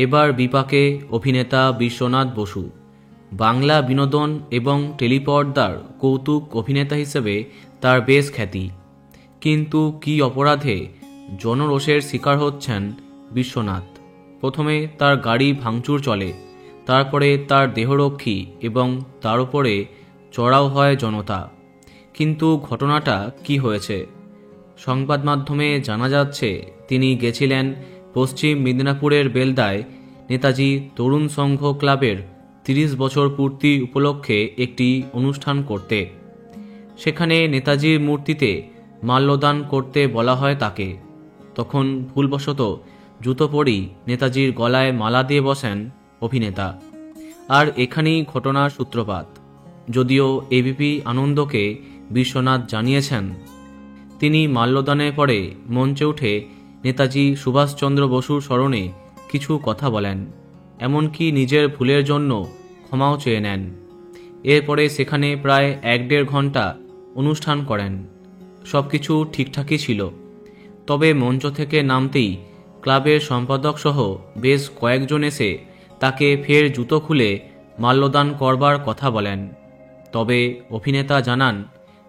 এবার বিপাকে অভিনেতা বিশ্বনাথ বসু। বাংলা বিনোদন এবং টেলিপর্দার কৌতুক অভিনেতা হিসেবে তার বেশ খ্যাতি, কিন্তু কী অপরাধে জনরোষের শিকার হচ্ছেন বিশ্বনাথ। প্রথমে তার গাড়ি ভাঙচুর চলে, তারপরে তার দেহরক্ষী এবং তার উপরে চড়াও হয় জনতা। কিন্তু ঘটনাটা কি হয়েছে? সংবাদ মাধ্যমে জানা যাচ্ছে তিনি গেছিলেন পশ্চিম মেদিনীপুরের বেলদায় নেতাজি তরুণ সংঘ ক্লাবের 30 বছর পূর্তি উপলক্ষে একটি অনুষ্ঠান করতে। সেখানে নেতাজির মূর্তিতে মাল্যদান করতে বলা হয় তাকে। তখন ভুলবশত জুতো পরেই নেতাজির গলায় মালা দিয়ে বসেন অভিনেতা। আর এখানেই ঘটনার সূত্রপাত। যদিও এবিপি আনন্দকে বিশ্বনাথ জানিয়েছেন, তিনি মাল্যদানের পরে মঞ্চে উঠে নেতাজি সুভাষচন্দ্র বসুর স্মরণে কিছু কথা বলেন, এমনকি নিজের ভুলের জন্য ক্ষমাও চেয়ে নেন। এরপরে সেখানে প্রায় 1-1.5 ঘন্টা অনুষ্ঠান করেন। সব কিছু ঠিকঠাকই ছিল। তবে মঞ্চ থেকে নামতেই ক্লাবের সম্পাদক সহ বেশ কয়েকজন এসে তাকে ফের জুতো খুলে মাল্যদান করবার কথা বলেন। তবে অভিনেতা জানান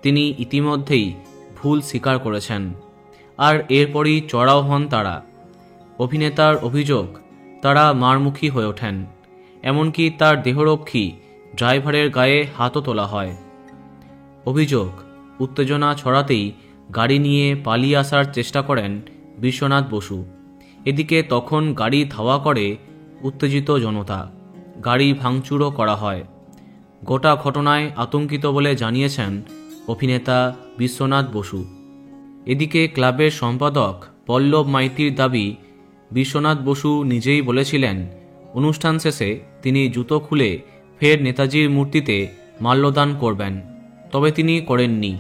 তিনি ইতিমধ্যেই ভুল স্বীকার করেছেন। আর এরপরই চড়াও হন তারা। অভিনেতার অভিযোগ, তারা মারমুখী হয়ে ওঠেন, এমনকি তার দেহরক্ষী ড্রাইভারের গায়ে হাতও তোলা হয়। অভিযোগ, উত্তেজনা ছড়াতেই গাড়ি নিয়ে পালিয়ে আসার চেষ্টা করেন বিশ্বনাথ বসু। এদিকে তখন গাড়ি ধাওয়া করে উত্তেজিত জনতা, গাড়ি ভাঙচুরও করা হয়। গোটা ঘটনায় আতঙ্কিত বলে জানিয়েছেন অভিনেতা বিশ্বনাথ বসু। এদিকে ক্লাবের সম্পাদক পল্লব মাইতির দাবি, বিশ্বনাথ বসু নিজেই বলেছিলেন অনুষ্ঠান শেষে তিনি জুতো খুলে ফের নেতাজির মূর্তিতে মাল্যদান করবেন, তবে তিনি করেননি,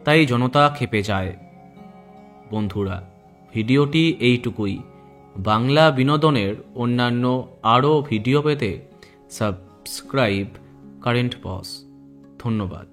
তাই জনতা ক্ষেপে যায়। বন্ধুরা, ভিডিওটি এইটুকুই। বাংলা বিনোদনের অন্যান্য আরও ভিডিও পেতে সাবস্ক্রাইব কারেন্ট পজ। ধন্যবাদ।